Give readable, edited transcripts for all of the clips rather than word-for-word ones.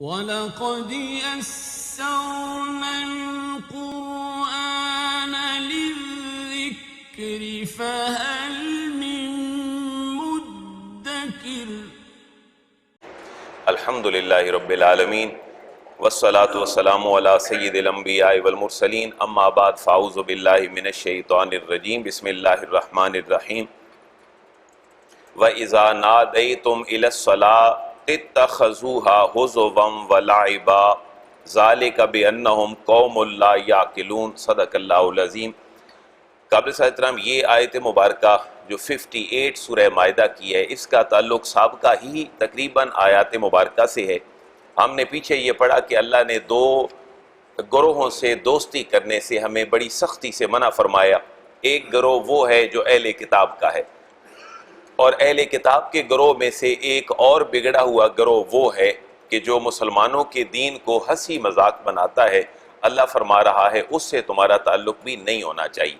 وَلَقَدْ يَسَّرْنَا الْقُرْآنَ لِلذِّكْرِ فَهَلْ مِن مُّدَّكِرٍ۔ الحمد للہ رب العالمین والصلاة والسلام علی سید الانبیاء والمرسلین، اما بعد فاعوذ باللہ من الشیطان الرجیم، بسم اللہ الرحمن الرحیم۔ وَإِذَا نَادَيْتُمْ إِلَى الصَّلَاةِ اتَّخَذُوهَا هُزُوًا وَلَعِبًا ذَلِكَ بِأَنَّهُمْ قَوْمٌ لَا يَعْقِلُونَ۔ صدق اللہ العظیم۔ قابل احترام یہ آیت مبارکہ جو 58 سورہ مائدہ کی ہے، اس کا تعلق سابقہ ہی تقریباً آیات مبارکہ سے ہے۔ ہم نے پیچھے یہ پڑھا کہ اللہ نے دو گروہوں سے دوستی کرنے سے ہمیں بڑی سختی سے منع فرمایا۔ ایک گروہ وہ ہے جو اہل کتاب کا ہے، اور اہل کتاب کے گروہ میں سے ایک اور بگڑا ہوا گروہ وہ ہے کہ جو مسلمانوں کے دین کو ہنسی مذاق بناتا ہے۔ اللہ فرما رہا ہے اس سے تمہارا تعلق بھی نہیں ہونا چاہیے۔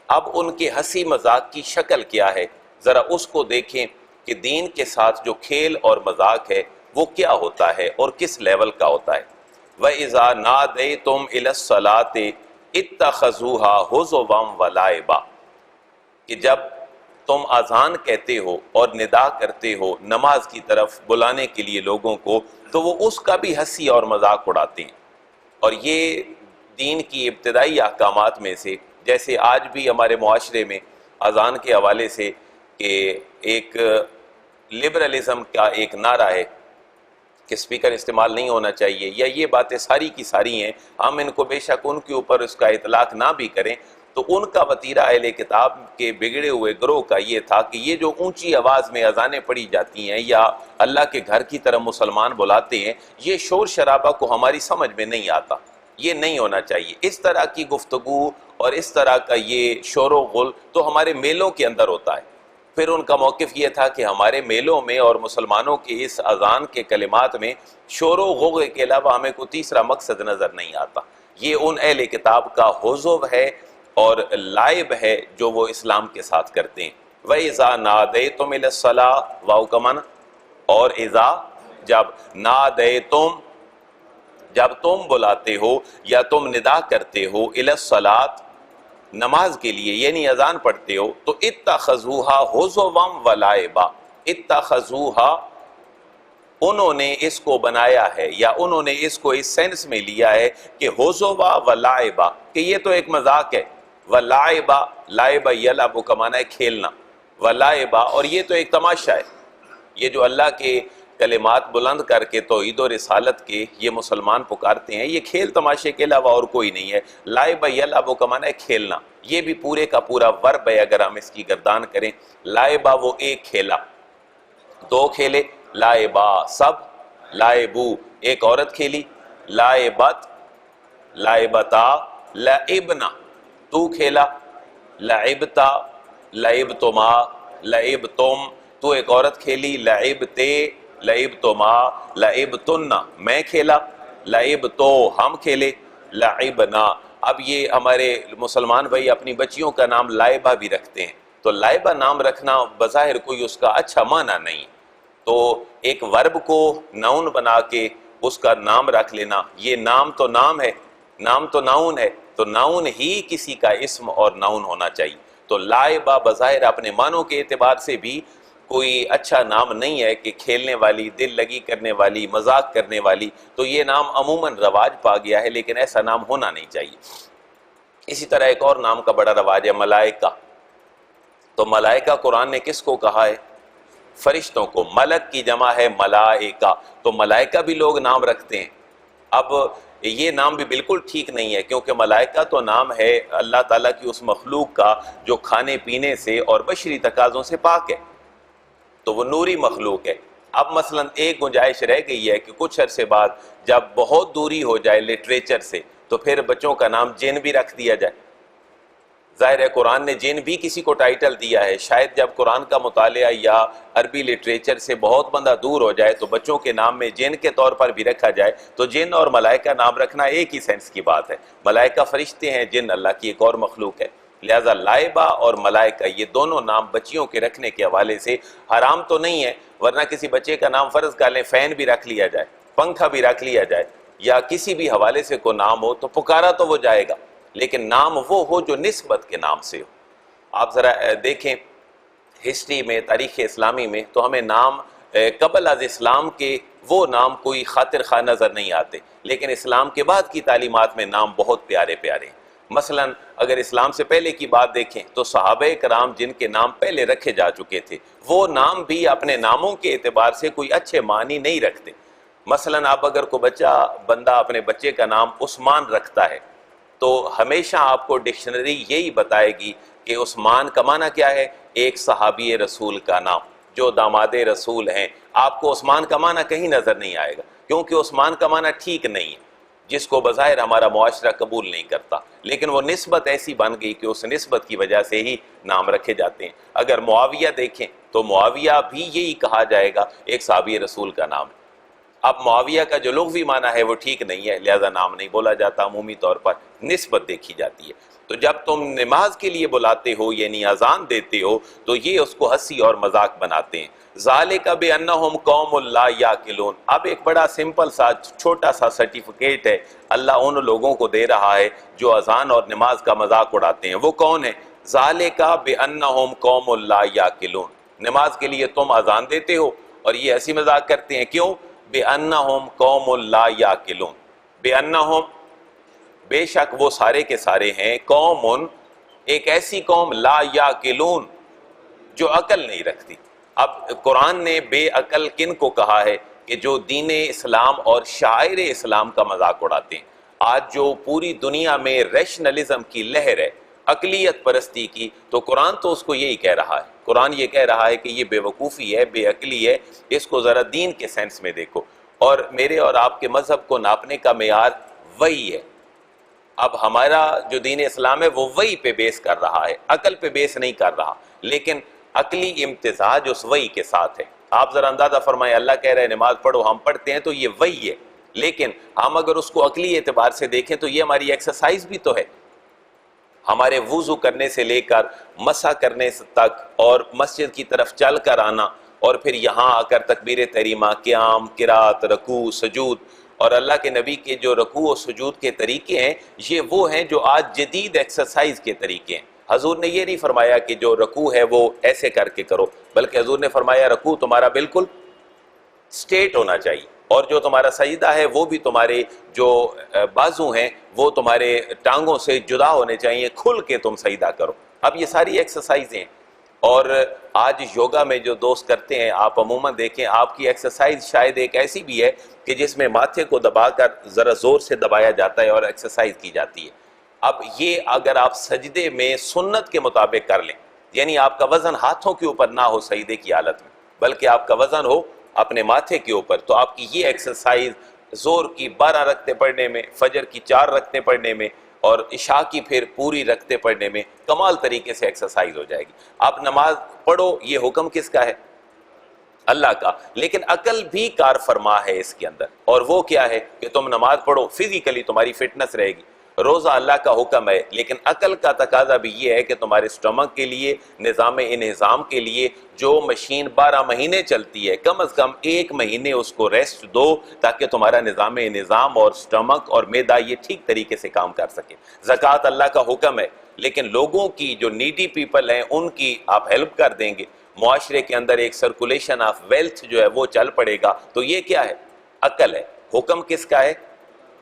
اب ان کے ہنسی مذاق کی شکل کیا ہے، ذرا اس کو دیکھیں کہ دین کے ساتھ جو کھیل اور مذاق ہے وہ کیا ہوتا ہے اور کس لیول کا ہوتا ہے۔ وَإِذَا نَادَيْتُمْ إِلَى الصَّلَاةِ اتَّخَذُوهَا هُزُوًا وَلَعِبًا، کہ جب تم اذان کہتے ہو اور ندا کرتے ہو نماز کی طرف بلانے کے لیے لوگوں کو، تو وہ اس کا بھی ہنسی اور مذاق اڑاتے ہیں۔ اور یہ دین کی ابتدائی احکامات میں سے، جیسے آج بھی ہمارے معاشرے میں اذان کے حوالے سے کہ ایک لبرلزم کا ایک نعرہ ہے کہ سپیکر استعمال نہیں ہونا چاہیے، یا یہ باتیں ساری کی ساری ہیں، ہم ان کو بے شک ان کے اوپر اس کا اطلاق نہ بھی کریں، تو ان کا وتیرہ اہل کتاب کے بگڑے ہوئے گروہ کا یہ تھا کہ یہ جو اونچی آواز میں اذانیں پڑھی جاتی ہیں یا اللہ کے گھر کی طرف مسلمان بلاتے ہیں، یہ شور شرابہ کو ہماری سمجھ میں نہیں آتا، یہ نہیں ہونا چاہیے۔ اس طرح کی گفتگو اور اس طرح کا یہ شور و غل تو ہمارے میلوں کے اندر ہوتا ہے۔ پھر ان کا موقف یہ تھا کہ ہمارے میلوں میں اور مسلمانوں کے اس اذان کے کلمات میں شور و غل کے علاوہ ہمیں کوئی تیسرا مقصد نظر نہیں آتا۔ یہ ان اہل کتاب کا حضو ہے اور لائب ہے جو وہ اسلام کے ساتھ کرتے ہیں۔ وَإِذَا نَادَيْتُمْ إِلَى الصَّلَاةِ واو کا معنی، اور اذا جب، نادیتم جب تم بلاتے ہو یا تم ندا کرتے ہو، إِلَى الصَّلَاةِ نماز کے لیے یعنی اذان پڑھتے ہو، تو اتخذوها هزوا ولعبا، اتخذوها انہوں نے اس کو بنایا ہے یا انہوں نے اس کو اس سینس میں لیا ہے کہ ہزوا ولعبا، کہ یہ تو ایک مذاق ہے، ولعبا لعب یلعب کا معنی ہے کھیلنا، ولعبا اور یہ تو ایک تماشا ہے۔ یہ جو اللہ کے کلمات بلند کر کے توحید و رسالت کے یہ مسلمان پکارتے ہیں، یہ کھیل تماشے کے علاوہ اور کوئی نہیں ہے۔ لعب یلعب کا معنی ہے کھیلنا، یہ بھی پورے کا پورا ورب ہے اگر ہم اس کی گردان کریں۔ لعبا وہ ایک کھیلا، دو کھیلے، لائبا سب، لائبو ایک عورت کھیلی، لائبت لائبتا، لعبنا تو کھیلا، لعبتا لعبتما، لعبتم تو ایک عورت کھیلی، لعبتے لعبتما، لعبتن میں کھیلا، لعبتو ہم کھیلے، لعبنا۔ اب یہ ہمارے مسلمان بھائی اپنی بچیوں کا نام لائبہ بھی رکھتے ہیں، تو لائبہ نام رکھنا بظاہر کوئی اس کا اچھا معنی نہیں، تو ایک ورب کو ناؤن بنا کے اس کا نام رکھ لینا، یہ نام تو نام ہے، نام تو ناؤن ہے، تو ناؤن ہی کسی کا اسم اور ناؤن ہونا چاہیے۔ تو لائبہ بظاہر اپنے معنوں کے اعتبار سے بھی کوئی اچھا نام نہیں ہے کہ کھیلنے والی، دل لگی کرنے والی، مذاق کرنے والی، تو یہ نام عموماً رواج پا گیا ہے، لیکن ایسا نام ہونا نہیں چاہیے۔ اسی طرح ایک اور نام کا بڑا رواج ہے ملائکہ، تو ملائکہ قرآن نے کس کو کہا ہے؟ فرشتوں کو۔ ملک کی جمع ہے ملائکہ، تو ملائکہ بھی لوگ نام رکھتے ہیں۔ اب یہ نام بھی بالکل ٹھیک نہیں ہے، کیونکہ ملائکہ تو نام ہے اللہ تعالیٰ کی اس مخلوق کا جو کھانے پینے سے اور بشری تقاضوں سے پاک ہے، تو وہ نوری مخلوق ہے۔ اب مثلا ایک گنجائش رہ گئی ہے کہ کچھ عرصے بعد جب بہت دوری ہو جائے لٹریچر سے، تو پھر بچوں کا نام جن بھی رکھ دیا جائے۔ ظاہر ہے قرآن نے جن بھی کسی کو ٹائٹل دیا ہے، شاید جب قرآن کا مطالعہ یا عربی لٹریچر سے بہت بندہ دور ہو جائے تو بچوں کے نام میں جن کے طور پر بھی رکھا جائے، تو جن اور ملائکہ نام رکھنا ایک ہی سینس کی بات ہے۔ ملائکہ فرشتے ہیں، جن اللہ کی ایک اور مخلوق ہے، لہذا لائبہ اور ملائکہ یہ دونوں نام بچیوں کے رکھنے کے حوالے سے حرام تو نہیں ہے، ورنہ کسی بچے کا نام فرض کر لیں فین بھی رکھ لیا جائے پنکھا بھی رکھ لیا جائے یا کسی بھی حوالے سے کوئی نام ہو تو پکارا تو وہ جائے گا، لیکن نام وہ ہو جو نسبت کے نام سے ہو۔ آپ ذرا دیکھیں ہسٹری میں، تاریخ اسلامی میں، تو ہمیں نام قبل از اسلام کے وہ نام کوئی خاطر خواہ نظر نہیں آتے، لیکن اسلام کے بعد کی تعلیمات میں نام بہت پیارے پیارے ہیں۔ مثلا اگر اسلام سے پہلے کی بات دیکھیں تو صحابہ کرام جن کے نام پہلے رکھے جا چکے تھے وہ نام بھی اپنے ناموں کے اعتبار سے کوئی اچھے معنی نہیں رکھتے۔ مثلا آپ اگر کوئی بندہ اپنے بچے کا نام عثمان رکھتا ہے تو ہمیشہ آپ کو ڈکشنری یہی بتائے گی کہ عثمان کا معنی کیا ہے؟ ایک صحابی رسول کا نام جو داماد رسول ہیں۔ آپ کو عثمان کا معنی کہیں نظر نہیں آئے گا، کیونکہ عثمان کا معنی ٹھیک نہیں ہے، جس کو بظاہر ہمارا معاشرہ قبول نہیں کرتا، لیکن وہ نسبت ایسی بن گئی کہ اس نسبت کی وجہ سے ہی نام رکھے جاتے ہیں۔ اگر معاویہ دیکھیں تو معاویہ بھی یہی کہا جائے گا، ایک صحابی رسول کا نام ہے۔ اب معاویہ کا جو لغوی معنی ہے وہ ٹھیک نہیں ہے، لہذا نام نہیں بولا جاتا، عمومی طور پر نسبت دیکھی جاتی ہے۔ تو جب تم نماز کے لیے بلاتے ہو یعنی اذان دیتے ہو تو یہ اس کو ہنسی اور مذاق بناتے ہیں۔ ذالک بانہم قوم لا یعقلون۔ اب ایک بڑا سمپل سا چھوٹا سا سرٹیفکیٹ ہے اللہ ان لوگوں کو دے رہا ہے جو اذان اور نماز کا مذاق اڑاتے ہیں۔ وہ کون ہے؟ ذالک بانہم قوم لا یعقلون۔ نماز کے لیے تم اذان دیتے ہو اور یہ ہنسی مذاق کرتے ہیں، کیوں؟ بانہم قوم لا یعقلون۔ بانہم بے شک وہ سارے کے سارے ہیں، قوم ایک ایسی قوم لا یعقلون جو عقل نہیں رکھتی۔ اب قرآن نے بے عقل کن کو کہا ہے؟ کہ جو دین اسلام اور شاعر اسلام کا مذاق اڑاتے ہیں۔ آج جو پوری دنیا میں ریشنلزم کی لہر ہے، عقلیت پرستی کی، تو قرآن تو اس کو یہی کہہ رہا ہے۔ قرآن یہ کہہ رہا ہے کہ یہ بے وقوفی ہے، بے عقلی ہے، اس کو ذرا دین کے سینس میں دیکھو۔ اور میرے اور آپ کے مذہب کو ناپنے کا معیار وہی ہے۔ اب ہمارا جو دین اسلام ہے وہ وہی پہ بیس کر رہا ہے، عقل پہ بیس نہیں کر رہا، لیکن عقلی امتزاج اس وہی کے ساتھ ہے۔ آپ ذرا اندازہ فرمائیں، اللہ کہہ رہے ہیں نماز پڑھو، ہم پڑھتے ہیں تو یہ وہی ہے، لیکن ہم اگر اس کو عقلی اعتبار سے دیکھیں تو یہ ہماری ایکسرسائز بھی تو ہے۔ ہمارے وضو کرنے سے لے کر مسح کرنے تک اور مسجد کی طرف چل کر آنا اور پھر یہاں آ کر تکبیر تحریمہ، قیام، قرات، رکوع، سجود، اور اللہ کے نبی کے جو رکوع و سجود کے طریقے ہیں یہ وہ ہیں جو آج جدید ایکسرسائز کے طریقے ہیں۔ حضور نے یہ نہیں فرمایا کہ جو رکوع ہے وہ ایسے کر کے کرو، بلکہ حضور نے فرمایا رکوع تمہارا بالکل سٹیٹ ہونا چاہیے، اور جو تمہارا سجدہ ہے وہ بھی تمہارے جو بازو ہیں وہ تمہارے ٹانگوں سے جدا ہونے چاہیے، کھل کے تم سجدہ کرو۔ اب یہ ساری ایکسرسائزیں ہیں، اور آج یوگا میں جو دوست کرتے ہیں آپ عموماً دیکھیں آپ کی ایکسرسائز شاید ایک ایسی بھی ہے کہ جس میں ماتھے کو دبا کر ذرا زور سے دبایا جاتا ہے اور ایکسرسائز کی جاتی ہے۔ اب یہ اگر آپ سجدے میں سنت کے مطابق کر لیں، یعنی آپ کا وزن ہاتھوں کے اوپر نہ ہو سجدے کی حالت میں، بلکہ آپ کا وزن ہو اپنے ماتھے کے اوپر، تو آپ کی یہ ایکسرسائز زور کی 12 رکعتیں پڑھنے میں، فجر کی 4 رکعتیں پڑھنے میں اور عشاء کی پھر پوری رکعتیں پڑھنے میں کمال طریقے سے ایکسرسائز ہو جائے گی۔ آپ نماز پڑھو، یہ حکم کس کا ہے؟ اللہ کا، لیکن عقل بھی کار فرما ہے اس کے اندر، اور وہ کیا ہے کہ تم نماز پڑھو، فزیکلی تمہاری فٹنس رہے گی، روزہ اللہ کا حکم ہے، لیکن عقل کا تقاضا بھی یہ ہے کہ تمہارے سٹمک کے لیے، نظام انہضام کے لیے جو مشین 12 مہینے چلتی ہے، کم از کم 1 مہینے اس کو ریسٹ دو تاکہ تمہارا نظام انہضام اور سٹمک اور معدہ یہ ٹھیک طریقے سے کام کر سکے۔ زکوٰۃ اللہ کا حکم ہے، لیکن لوگوں کی جو نیڈی پیپل ہیں ان کی آپ ہیلپ کر دیں گے، معاشرے کے اندر ایک سرکولیشن آف ویلتھ جو ہے وہ چل پڑے گا، تو یہ کیا ہے؟ عقل ہے۔ حکم کس کا ہے؟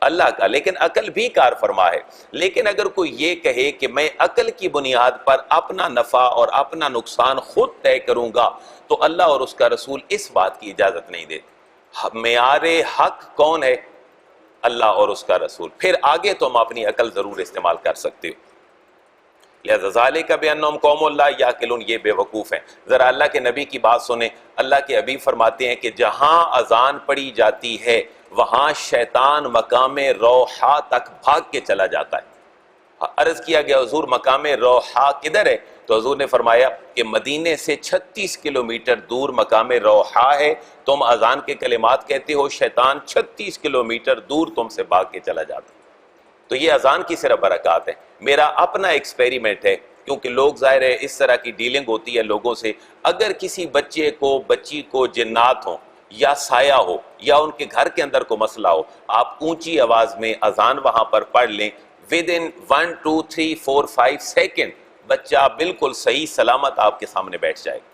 اللہ کا، لیکن عقل بھی کار فرما ہے۔ لیکن اگر کوئی یہ کہے کہ میں عقل کی بنیاد پر اپنا نفع اور اپنا نقصان خود طے کروں گا، تو اللہ اور اس کا رسول اس بات کی اجازت نہیں دیتے۔ معیار حق کون ہے؟ اللہ اور اس کا رسول، پھر آگے تم اپنی عقل ضرور استعمال کر سکتے ہو۔ لہذا ذالک بانہم قوم لا یعقلون، یہ بے وقوف ہیں۔ ذرا اللہ کے نبی کی بات سنیں، اللہ کے حبیب فرماتے ہیں کہ جہاں اذان پڑھی جاتی ہے وہاں شیطان مقام روحا تک بھاگ کے چلا جاتا ہے۔ عرض کیا گیا حضور مقام روحا کدھر ہے؟ تو حضور نے فرمایا کہ مدینے سے 36 کلومیٹر دور مقام روحا ہے، تم اذان کے کلمات کہتے ہو، شیطان 36 کلومیٹر دور تم سے بھاگ کے چلا جاتا ہے۔ تو یہ اذان کی صرف برکات ہے۔ میرا اپنا ایکسپیریمنٹ ہے، کیونکہ لوگ ظاہر ہے اس طرح کی ڈیلنگ ہوتی ہے لوگوں سے، اگر کسی بچے کو بچی کو جنات ہوں یا سایہ ہو یا ان کے گھر کے اندر کو مسئلہ ہو، آپ اونچی آواز میں اذان وہاں پر پڑھ لیں، ود ان 1 2 3 4 5 سیکنڈ بچہ بالکل صحیح سلامت آپ کے سامنے بیٹھ جائے گا۔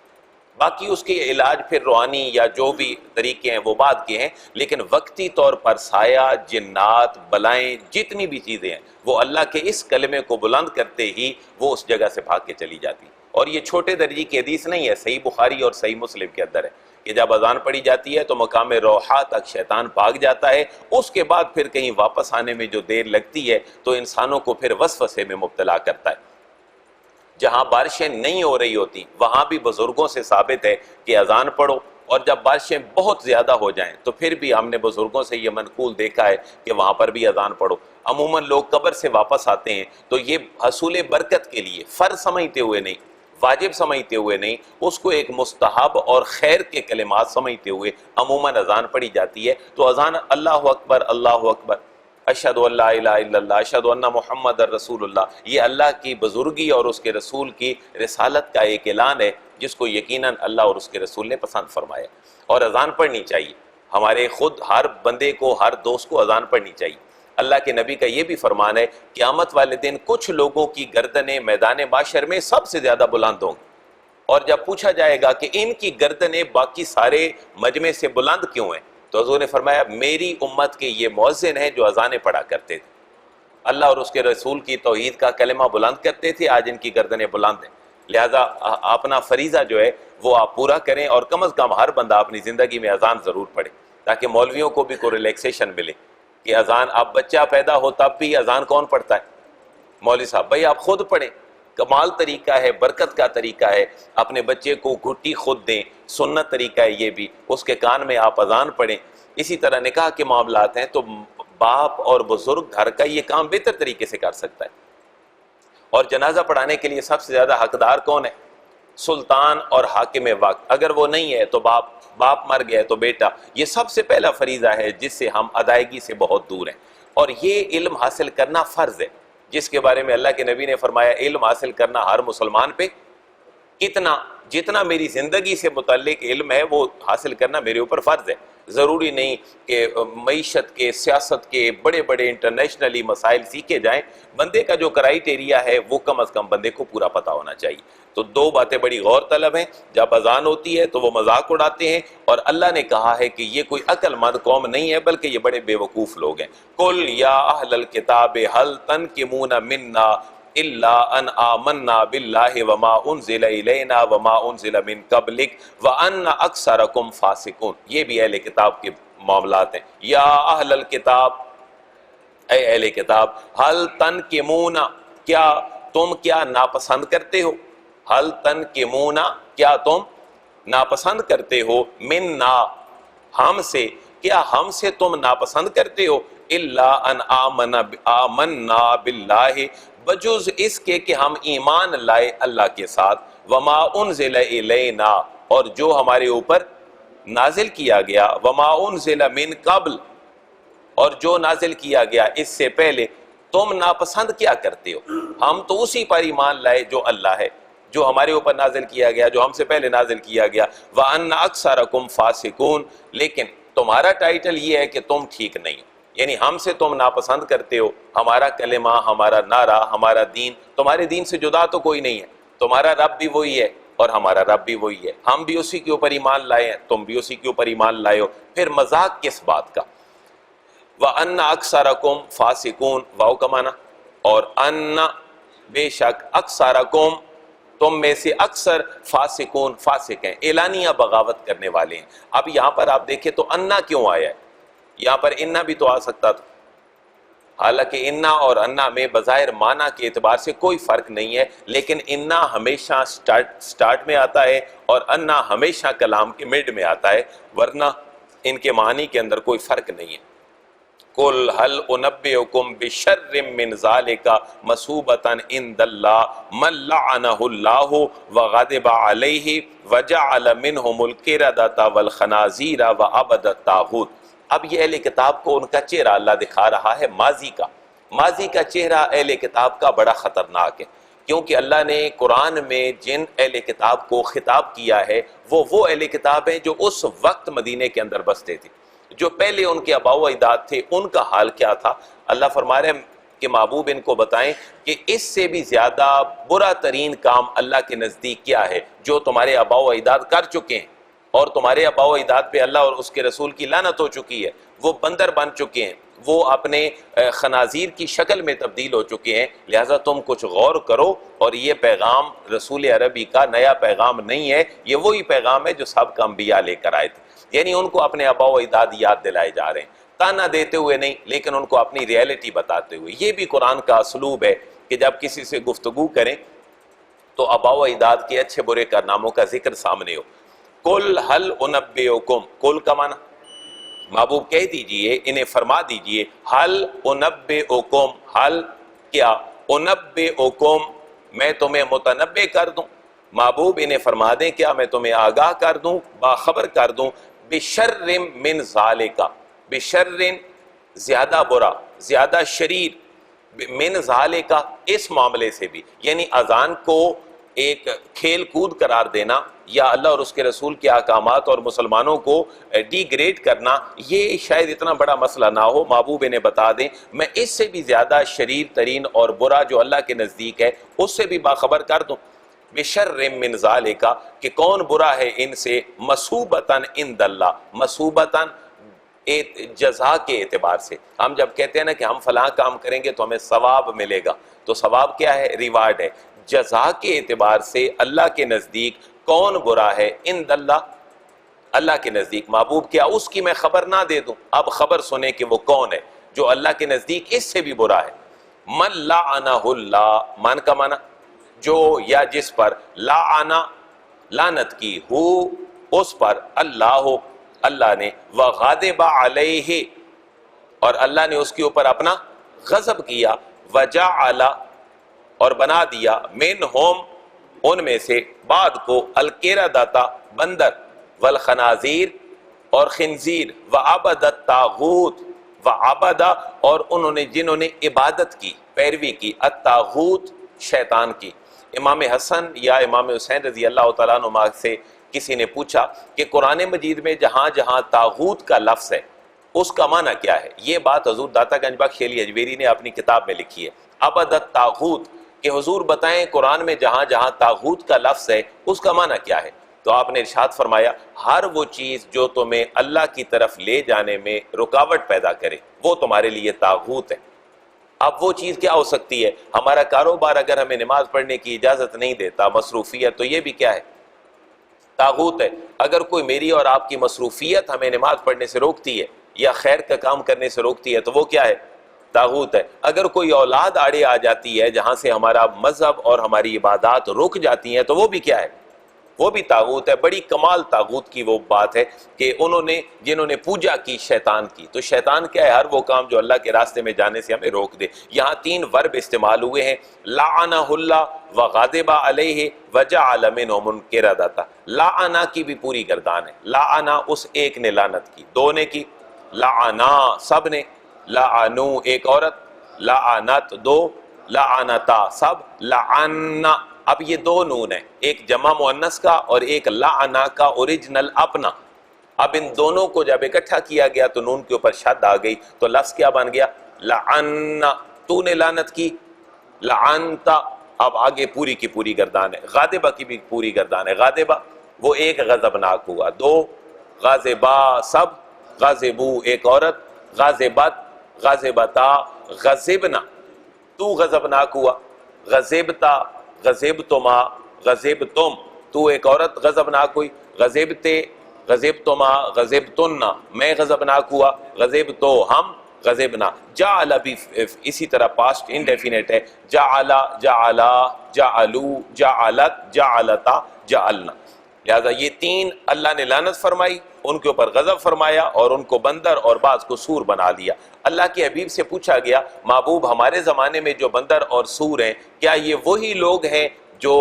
باقی اس کے علاج پھر روحانی یا جو بھی طریقے ہیں وہ بعد کے ہیں، لیکن وقتی طور پر سایہ، جنات، بلائیں، جتنی بھی چیزیں ہیں وہ اللہ کے اس کلمے کو بلند کرتے ہی وہ اس جگہ سے بھاگ کے چلی جاتی۔ اور یہ چھوٹے درجے کی حدیث نہیں ہے، صحیح بخاری اور صحیح مسلم کے اندر ہے کہ جب اذان پڑھی جاتی ہے تو مقام روحا تک شیطان بھاگ جاتا ہے، اس کے بعد پھر کہیں واپس آنے میں جو دیر لگتی ہے تو انسانوں کو پھر وسوسے میں مبتلا کرتا ہے۔ جہاں بارشیں نہیں ہو رہی ہوتی وہاں بھی بزرگوں سے ثابت ہے کہ اذان پڑھو، اور جب بارشیں بہت زیادہ ہو جائیں تو پھر بھی ہم نے بزرگوں سے یہ منقول دیکھا ہے کہ وہاں پر بھی اذان پڑھو۔ عموماً لوگ قبر سے واپس آتے ہیں تو یہ حصول برکت کے لیے فرض سمجھتے ہوئے نہیں، واجب سمجھتے ہوئے نہیں، اس کو ایک مستحب اور خیر کے کلمات سمجھتے ہوئے عموماً اذان پڑھی جاتی ہے۔ تو اذان اللہ اکبر، اللہ اکبر، اشہد ان لا الہ الا اللہ، اشہد ان محمد رسول اللہ، یہ اللہ کی بزرگی اور اس کے رسول کی رسالت کا ایک اعلان ہے جس کو یقیناً اللہ اور اس کے رسول نے پسند فرمایا، اور اذان پڑھنی چاہیے۔ ہمارے خود ہر بندے کو، ہر دوست کو اذان پڑھنی چاہیے۔ اللہ کے نبی کا یہ بھی فرمان ہے قیامت والے دن کچھ لوگوں کی گردنیں میدان محشر میں سب سے زیادہ بلند ہوں گی، اور جب پوچھا جائے گا کہ ان کی گردنیں باقی سارے مجمع سے بلند کیوں ہیں تو حضور نے فرمایا میری امت کے یہ مؤذن ہیں جو اذانیں پڑھا کرتے تھے، اللہ اور اس کے رسول کی توحید کا کلمہ بلند کرتے تھے، آج ان کی گردنیں بلند ہیں۔ لہٰذا اپنا فریضہ جو ہے وہ آپ پورا کریں، اور کم از کم ہر بندہ اپنی زندگی میں اذان ضرور پڑھے تاکہ مولویوں کو بھی کوئی ریلیکسیشن ملے کہ اذان، اب بچہ پیدا ہو تب بھی اذان کون پڑھتا ہے؟ مولوی صاحب۔ بھائی آپ خود پڑھیں، کمال طریقہ ہے، برکت کا طریقہ ہے، اپنے بچے کو گھٹی خود دیں، سنت طریقہ ہے یہ بھی، اس کے کان میں آپ اذان پڑھیں۔ اسی طرح نکاح کے معاملات ہیں تو باپ اور بزرگ گھر کا یہ کام بہتر طریقے سے کر سکتا ہے۔ اور جنازہ پڑھانے کے لیے سب سے زیادہ حقدار کون ہے؟ سلطان اور حاکم وقت۔ اگر وہ نہیں ہے تو باپ مر گیا تو بیٹا۔ یہ سب سے پہلا فریضہ ہے جس سے ہم ادائیگی سے بہت دور ہیں، اور یہ علم حاصل کرنا فرض ہے جس کے بارے میں اللہ کے نبی نے فرمایا علم حاصل کرنا ہر مسلمان پہ جتنا میری زندگی سے متعلق علم ہے وہ حاصل کرنا میرے اوپر فرض ہے۔ ضروری نہیں کہ معیشت کے، سیاست کے بڑے بڑے انٹرنیشنلی مسائل سیکھے جائیں، بندے کا جو کرائیٹیریا ہے وہ کم از کم بندے کو پورا پتہ ہونا چاہیے۔ تو دو باتیں بڑی غور طلب ہیں، جب اذان ہوتی ہے تو وہ مذاق اڑاتے ہیں، اور اللہ نے کہا ہے کہ یہ کوئی عقل مند قوم نہیں ہے بلکہ یہ بڑے بے وقوف لوگ ہیں۔ قل یا اہل الکتاب هل تنقمون منا الا ان آمنا باللہ وما انزل الینا وما انزل من قبلک وان اکثرکم فاسقون۔ یہ بھی اہل کتاب کے معاملات ہیں۔ یا اہل الکتاب، اے اہل کتاب، هل تنقمون، کیا تم کیا ناپسند کرتے ہو؟ هل تنقمون، کیا تم ناپسند کرتے ہو؟ منا، ہم سے، کیا ہم سے تم ناپسند کرتے ہو؟ الا ان آمنا باللہ، بجز اس کے کہ ہم ایمان لائے اللہ کے ساتھ، وما انزل الینا، اور جو ہمارے اوپر نازل کیا گیا، وما انزل من قبل، اور جو نازل کیا گیا اس سے پہلے، تم ناپسند کیا کرتے ہو؟ ہم تو اسی پر ایمان لائے جو اللہ ہے، جو ہمارے اوپر نازل کیا گیا، جو ہم سے پہلے نازل کیا گیا۔ وَأَنَّ أَكْثَرَكُمْ فَاسِقُونَ، لیکن تمہارا ٹائٹل یہ ہے کہ تم ٹھیک نہیں ہو، یعنی ہم سے تم ناپسند کرتے ہو، ہمارا کلمہ، ہمارا نعرہ، ہمارا دین، تمہارے دین سے جدا تو کوئی نہیں ہے، تمہارا رب بھی وہی ہے اور ہمارا رب بھی وہی ہے، ہم بھی اسی کے اوپر ایمان لائے ہیں، تم بھی اسی کے اوپر ایمان لائے ہو، پھر مذاق کس بات کا؟ وَأَنَّ أَكْثَرَكُمْ فَاسِقُونَ، واو کا معنی، اور ان، بے شک، اکثرکم، تم میں سے اکثر، فاسقون، فاسق ہیں، اعلانیہ بغاوت کرنے والے ہیں۔ اب یہاں پر آپ دیکھیں تو انا کیوں آیا ہے؟ یہاں پر انا بھی تو آ سکتا تھا، حالانکہ انا اور انا میں بظاہر معنی کے اعتبار سے کوئی فرق نہیں ہے، لیکن انا ہمیشہ سٹارٹ میں آتا ہے اور انا ہمیشہ کلام کے مڈ میں آتا ہے، ورنہ ان کے معنی کے اندر کوئی فرق نہیں ہے۔ قل هل انبئکم بشر من ذلک مثوبۃ عند اللہ من لعنہ اللہ وغضب علیہ وجعل منہم القردۃ والخنازیر وعبد الطاغوت۔ اب یہ اہل کتاب کو ان کا چہرہ اللہ دکھا رہا ہے، ماضی کا چہرہ اہل کتاب کا بڑا خطرناک ہے، کیونکہ اللہ نے قرآن میں جن اہل کتاب کو خطاب کیا ہے وہ اہل کتاب ہیں جو اس وقت مدینے کے اندر بستے تھے، جو پہلے ان کے آباء و اجداد تھے ان کا حال کیا تھا۔ اللہ فرما رہے ہیں کہ محبوب ان کو بتائیں کہ اس سے بھی زیادہ برا ترین کام اللہ کے نزدیک کیا ہے جو تمہارے آباء و اجداد کر چکے ہیں، اور تمہارے آباء و اجداد پہ اللہ اور اس کے رسول کی لعنت ہو چکی ہے، وہ بندر بن چکے ہیں، وہ اپنے خنازیر کی شکل میں تبدیل ہو چکے ہیں، لہٰذا تم کچھ غور کرو، اور یہ پیغام رسول عربی کا نیا پیغام نہیں ہے، یہ وہی پیغام ہے جو سابقہ انبیاء لے کر آئے تھے۔ یعنی ان کو اپنے آباء و اجداد یاد دلائے جا رہے ہیں، تانا دیتے ہوئے نہیں، لیکن ان کو اپنی ریئلٹی بتاتے ہوئے۔ یہ بھی قرآن کا اسلوب ہے کہ جب کسی سے گفتگو کریں تو آباء و اجداد کے اچھے برے کارناموں کا ذکر سامنے ہو۔ قل هل انبئکم، قل کا معنی محبوب کہہ دیجئے، انہیں فرما دیجئے، حل انبئکم، حل کیا، انبئکم میں تمہیں متنبع کر دوں، محبوب انہیں فرما دیں کیا میں تمہیں آگاہ کر دوں، باخبر کر دوں، بشر من ذالک، بشر زیادہ برا، زیادہ شریر، من ذالک اس معاملے سے بھی، یعنی اذان کو ایک کھیل کود قرار دینا یا اللہ اور اس کے رسول کے احکامات اور مسلمانوں کو ڈی گریڈ کرنا، یہ شاید اتنا بڑا مسئلہ نہ ہو۔ محبوب انہیں بتا دیں میں اس سے بھی زیادہ شریر ترین اور برا جو اللہ کے نزدیک ہے اس سے بھی باخبر کر دوں، بشر من ذالک کہ کون برا ہے ان سے، مثوبتاً عند اللہ، مثوبتاً جزا کے اعتبار سے۔ ہم جب کہتے ہیں نا کہ ہم فلاں کام کریں گے تو ہمیں ثواب ملے گا، تو ثواب کیا ہے؟ ریوارڈ ہے۔ جزا کے اعتبار سے اللہ کے نزدیک کون برا ہے؟ عند اللہ، اللہ کے نزدیک۔ محبوب کیا اس کی میں خبر نہ دے دوں؟ اب خبر سنیں کہ وہ کون ہے جو اللہ کے نزدیک اس سے بھی برا ہے۔ من لعنہ اللہ، من کا معنی جو یا جس پر، لعنہ لعنت کی، ہو اس پر، اللہ اللہ نے، وغضب علیہ اور اللہ نے اس کے اوپر اپنا غضب کیا، وجعل اور بنا دیا، منہم ان میں سے بعد کو، القردۃ بندر، والخنازیر اور خنزیر، وعبد الطاغوت، وعبد اور انہوں نے جنہوں نے عبادت کی، پیروی کی، الطاغوت شیطان کی۔ امام حسن یا امام حسین رضی اللہ تعالیٰ عنہ سے کسی نے پوچھا کہ قرآن مجید میں جہاں جہاں طاغوت کا لفظ ہے اس کا معنی کیا ہے؟ یہ بات حضور داتا گنج بخش علی اجویری نے اپنی کتاب میں لکھی ہے، عبد الطاغوت، کہ حضور بتائیں قرآن میں جہاں جہاں طاغوت کا لفظ ہے اس کا معنی کیا ہے؟ تو آپ نے ارشاد فرمایا ہر وہ چیز جو تمہیں اللہ کی طرف لے جانے میں رکاوٹ پیدا کرے وہ تمہارے لیے طاغوت ہے۔ اب وہ چیز کیا ہو سکتی ہے؟ ہمارا کاروبار اگر ہمیں نماز پڑھنے کی اجازت نہیں دیتا، مصروفیت، تو یہ بھی کیا ہے؟ طاغوت ہے۔ اگر کوئی میری اور آپ کی مصروفیت ہمیں نماز پڑھنے سے روکتی ہے یا خیر کا کام کرنے سے روکتی ہے تو وہ کیا ہے؟ طاغوت ہے۔ اگر کوئی اولاد آڑے آ جاتی ہے جہاں سے ہمارا مذہب اور ہماری عبادات رک جاتی ہیں تو وہ بھی کیا ہے؟ وہ بھی طاغوت ہے۔ بڑی کمال طاغوت کی وہ بات ہے کہ جنہوں نے پوجا کی شیطان کی، تو شیطان کیا ہے؟ ہر وہ کام جو اللہ کے راستے میں جانے سے ہمیں روک دے۔ یہاں 3 ورب استعمال ہوئے ہیں، لعنہ اللہ، وغضب علیہ، وجعل منہم القردۃ۔ لعنہ کی بھی پوری گردان ہے، لعنہ اس ایک نے لعنت کی، 2 نے کی، لعنا سب نے، لعنو ایک عورت، لعنت 2، لعنتا سب، لعنا اب یہ 2 نون ہیں، ایک جمع مؤنث کا اور ایک لعنا کا اوریجنل اپنا۔ اب ان دونوں کو جب اکٹھا کیا گیا تو نون کے اوپر شد آ گئی تو لفظ کیا بن گیا؟ لعنا، تو نے لعنت کی، لعنتا، اب آگے پوری کی پوری گردان ہے۔ غاضبہ کی بھی پوری گردان ہے، غاضبہ وہ ایک غضبناک ہوا، 2 غاضبہ سب، غاضبو ایک عورت، غاضبت، غاضبتا، غضبنا تو غضبناک ہوا، غضبتا، غضبتما، غضبتم تو ایک عورت غضبناک ہوئی، غضبتے، غضبتما، غضبتن میں غضبناک ہوا، غضبتو ہم غضبنا۔ جعل بھی اسی طرح پاسٹ انڈیفینیٹ ہے، جعل، جعلا، جعلو، جعلت، جعلتا، جعلنا۔ لہذا یہ 3 اللہ نے لعنت فرمائی، ان کے اوپر غضب فرمایا اور ان کو بندر اور بعض کو سور بنا دیا۔ اللہ کے حبیب سے پوچھا گیا محبوب ہمارے زمانے میں جو بندر اور سور ہیں کیا یہ وہی لوگ ہیں جو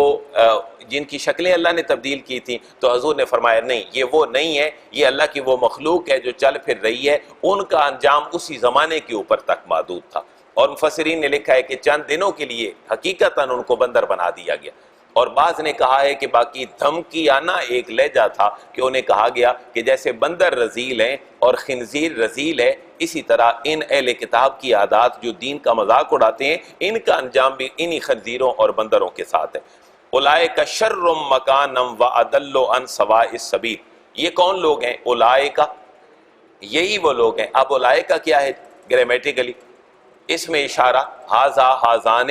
جن کی شکلیں اللہ نے تبدیل کی تھیں؟ تو حضور نے فرمایا نہیں، یہ وہ نہیں ہے، یہ اللہ کی وہ مخلوق ہے جو چل پھر رہی ہے، ان کا انجام اسی زمانے کے اوپر تک محدود تھا۔ اور مفسرین نے لکھا ہے کہ چند دنوں کے لیے حقیقتاً ان کو بندر بنا دیا گیا، اور بعض نے کہا ہے کہ باقی دھمکیانہ ایک لہجہ تھا کہ انہیں کہا گیا کہ جیسے بندر رذیل ہیں اور خنزیر رذیل ہے، اسی طرح ان اہل کتاب کی عادات جو دین کا مذاق اڑاتے ہیں، ان کا انجام بھی انہی خنزیروں اور بندروں کے ساتھ ہے۔ اولئک شر مکانا واضل عن سواء السبیل، یہ کون لوگ ہیں؟ اولئک، یہی وہ لوگ ہیں۔ اب اولئک کیا ہے گرامیٹیکلی؟ اس میں اشارہ ہاذا ہازان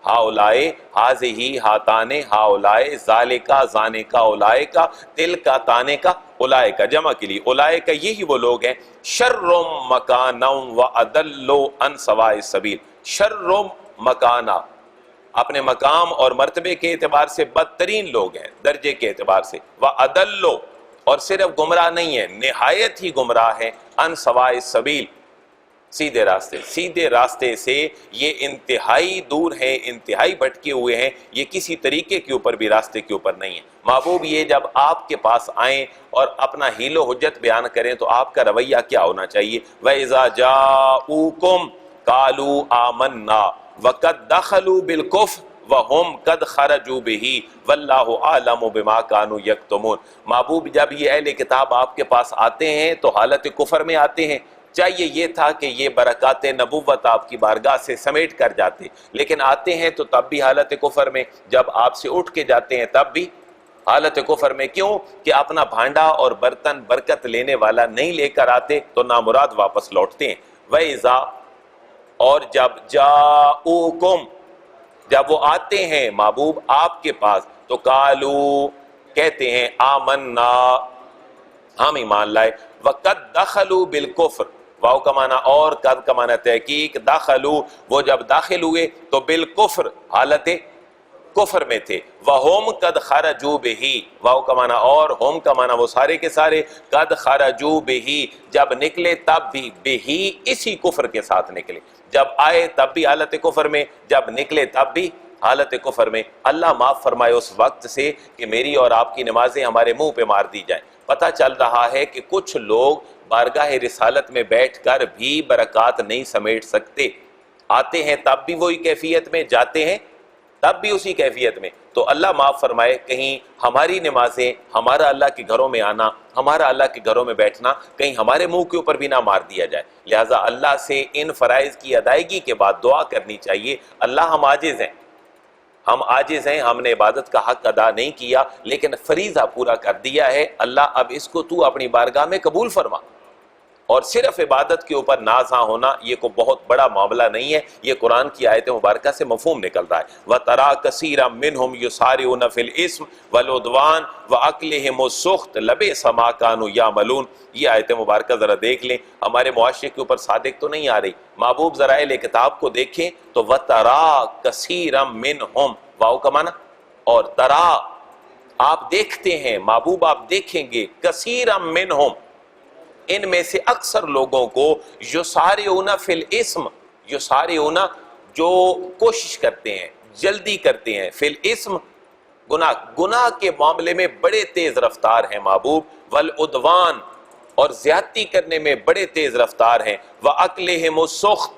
ہاؤلائے، ہاذہی ہاتانے ہاؤلائے، ذالکا ذانکا اولائکا، تلکا تانکا اولائکا، جمع کے لیے اولائکا یہی وہ لوگ ہیں شر مکانا واضل عن سواء السبیل، شر مکانا اپنے مقام اور مرتبے کے اعتبار سے بدترین لوگ ہیں، درجے کے اعتبار سے، واضل اور صرف گمراہ نہیں ہے، نہایت ہی گمراہ ہیں، عن سواء السبیل سیدھے راستے سے یہ انتہائی دور ہیں، انتہائی بھٹکے ہوئے ہیں، یہ کسی طریقے کے اوپر بھی راستے کے اوپر نہیں ہیں۔ محبوب یہ جب آپ کے پاس آئیں اور اپنا حیل و حجت بیان کریں تو آپ کا رویہ کیا ہونا چاہیے؟ وَإِذَا جَاءُوكُمْ قَالُوا آمَنَّا وَقَدْ دَخَلُوا بِالْكُفْرِ وَهُمْ قَدْ خَرَجُوا بِهِ وَاللَّهُ أَعْلَمُ بِمَا كَانُوا يَكْتُمُونَ۔ محبوب جب یہ اہل کتاب آپ کے پاس آتے ہیں تو حالت کفر میں آتے ہیں، چاہیے یہ تھا کہ یہ برکات نبوت آپ کی بارگاہ سے سمیٹ کر جاتے، لیکن آتے ہیں تو تب بھی حالت کفر میں، جب آپ سے اٹھ کے جاتے ہیں تب بھی حالت کفر میں۔ کیوں کہ اپنا بھانڈا اور برتن برکت لینے والا نہیں لے کر آتے تو نامراد واپس لوٹتے ہیں۔ وَإِذَا، اور جب جاؤکم، جب وہ آتے ہیں محبوب آپ کے پاس تو قالو کہتے ہیں آمنا ہم ایمان لائے، وقد دخلوا بالکفر، واو کا معنی اور، قد کا معنی تحقیق، دخلوا وہ جب داخل ہوئے تو بالکفر حالت کفر میں تھے، وہم قد خرجوا بہ، واو کا معنی اور، ہم کا معنی وہ سارے کے سارے، قد خرجوا بہ جب نکلے تب بھی، بہ اسی کفر کے ساتھ نکلے، جب آئے تب بھی حالت کفر میں، جب نکلے تب بھی حالت کفر میں۔ اللہ معاف فرمائے اس وقت سے کہ میری اور آپ کی نمازیں ہمارے منہ پہ مار دی جائیں۔ پتہ چل رہا ہے کہ کچھ لوگ بارگاہ رسالت میں بیٹھ کر بھی برکات نہیں سمیٹ سکتے، آتے ہیں تب بھی وہی کیفیت میں، جاتے ہیں تب بھی اسی کیفیت میں۔ تو اللہ معاف فرمائے کہیں ہماری نمازیں، ہمارا اللہ کے گھروں میں آنا، ہمارا اللہ کے گھروں میں بیٹھنا کہیں ہمارے منہ کے اوپر بھی نہ مار دیا جائے۔ لہٰذا اللہ سے ان فرائض کی ادائیگی کے بعد دعا کرنی چاہیے، اللہ ہم عاجز ہیں، ہم نے عبادت کا حق ادا نہیں کیا لیکن فریضہ پورا کر دیا ہے، اللہ اب اس کو تو اپنی بارگاہ میں قبول فرما۔ اور صرف عبادت کے اوپر ناز ہاں ہونا یہ کوئی بہت بڑا معاملہ نہیں ہے، یہ قرآن کی آیت مبارکہ سے مفہوم نکل رہا ہے۔ وَتَرَا كَثِيرًا مِّنْهُمْ يُسَارِعُونَ فِي الْإِثْمِ وَالْعُدْوَانِ وَأَكْلِهِمُ السُّخْطَ لَبِئْسَ مَا كَانُوا يَعْمَلُونَ۔ یہ آیت مبارکہ ذرا دیکھ لیں، ہمارے معاشرے کے اوپر صادق تو نہیں آ رہی۔ محبوب ذرا اہل کتاب کو دیکھیں تو وَتَرَا كَثِيرًا مِّنْهُمْ، واو کا معنی اور، ترا آپ دیکھتے ہیں، محبوب آپ دیکھیں گے، کثیرا منہم ان میں سے اکثر لوگوں کو، یسارعون فی الاسم، یسارعون جو کوشش کرتے ہیں، جلدی کرتے ہیں، فی الاسم گناہ کے معاملے میں بڑے تیز رفتار ہیں محبوب، والعدوان اور زیادتی کرنے میں بڑے تیز رفتار ہیں، وَأَكْلِهِمُ السُّخْطَ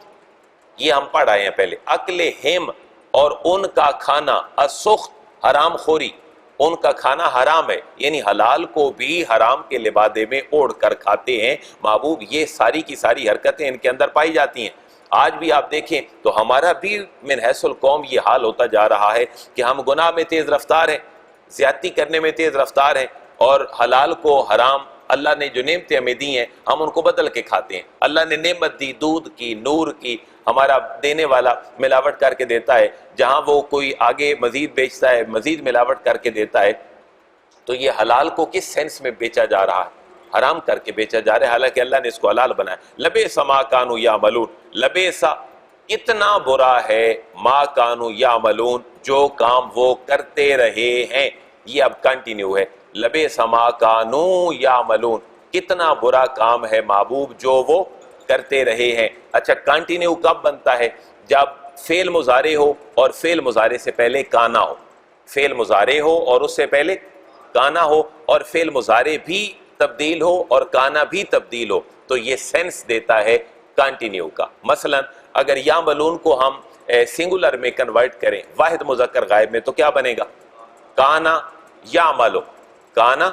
یہ ہم پڑھ آئے ہیں پہلے، اکلہم اور ان کا کھانا، السخط حرام خوری، ان کا کھانا حرام ہے، یعنی حلال کو بھی حرام کے لبادے میں اوڑھ کر کھاتے ہیں۔ محبوب یہ ساری کی ساری حرکتیں ان کے اندر پائی جاتی ہیں۔ آج بھی آپ دیکھیں تو ہمارا بھی من حیث القوم یہ حال ہوتا جا رہا ہے کہ ہم گناہ میں تیز رفتار ہیں، زیادتی کرنے میں تیز رفتار ہیں، اور حلال کو حرام، اللہ نے جو نعمتیں ہمیں دی ہیں ہم ان کو بدل کے کھاتے ہیں۔ اللہ نے نعمت دی دودھ کی، نور کی، ہمارا دینے والا ملاوٹ کر کے دیتا ہے، جہاں وہ کوئی آگے مزید بیچتا ہے مزید ملاوٹ کر کے دیتا ہے، تو یہ حلال کو کس سینس میں بیچا جا رہا ہے؟ حرام کر کے بیچا جا رہا ہے، حالانکہ اللہ نے اس کو حلال بنایا۔ لبئس ما کانوا یعملون، لبئس اتنا برا ہے، ما کانوا یعملون جو کام وہ کرتے رہے ہیں، یہ اب کنٹینیو ہے، لبئس ما کانوا یعملون کتنا برا کام ہے محبوب جو وہ کرتے رہے ہیں۔ اچھا کنٹینیو کب بنتا ہے؟ جب فعل مضارع ہو اور فعل مضارع سے پہلے کانا ہو، فعل مضارع ہو اور اس سے پہلے کانا ہو، اور فعل مضارع بھی تبدیل ہو اور کانا بھی تبدیل ہو، تو یہ سینس دیتا ہے کانٹینیو کا. مثلا اگر یعملون کو ہم سنگولر میں کنورٹ کریں واحد مذکر غائب میں تو کیا بنے گا؟ کانا یعملو، کانا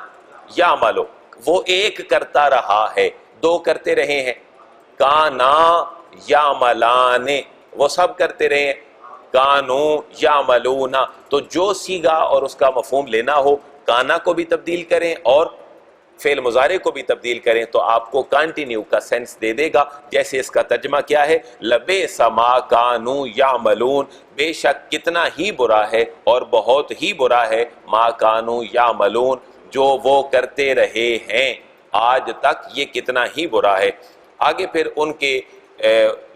یعملو. وہ ایک کرتا رہا ہے، دو کرتے رہے ہیں. کانا یعملان، وہ سب کرتے رہے ہیں. کانو یعملون، تو جو سیگا اور اس کا مفہوم لینا ہو کانا کو بھی تبدیل کریں اور فعل مضارع کو بھی تبدیل کریں تو آپ کو کانٹینیو کا سینس دے دے گا. جیسے اس کا ترجمہ کیا ہے؟ لبئس ما کانوا یعملون، بے شک کتنا ہی برا ہے اور بہت ہی برا ہے ما کانوا یعملون، جو وہ کرتے رہے ہیں آج تک، یہ کتنا ہی برا ہے. آگے پھر ان کے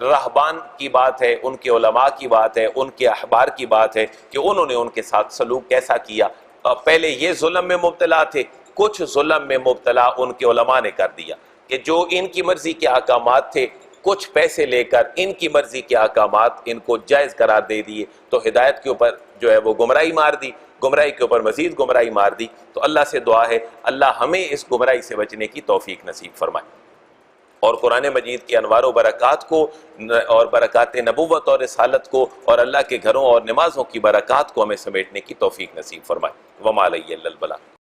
رہبان کی بات ہے، ان کے علماء کی بات ہے، ان کے احبار کی بات ہے کہ انہوں نے ان کے ساتھ سلوک کیسا کیا. پہلے یہ ظلم میں مبتلا تھے، کچھ ظلم میں مبتلا ان کے علماء نے کر دیا کہ جو ان کی مرضی کے احکامات تھے کچھ پیسے لے کر ان کی مرضی کے احکامات ان کو جائز قرار دے دیے، تو ہدایت کے اوپر جو ہے وہ گمراہی مار دی، گمراہی کے اوپر مزید گمراہی مار دی. تو اللہ سے دعا ہے اللہ ہمیں اس گمراہی سے بچنے کی توفیق نصیب فرمائے اور قرآن مجید کے انوار و برکات کو اور برکات نبوت اور رسالت کو اور اللہ کے گھروں اور نمازوں کی برکات کو ہمیں سمیٹنے کی توفیق نصیب فرمائے. وما علیہ الا البلاغ.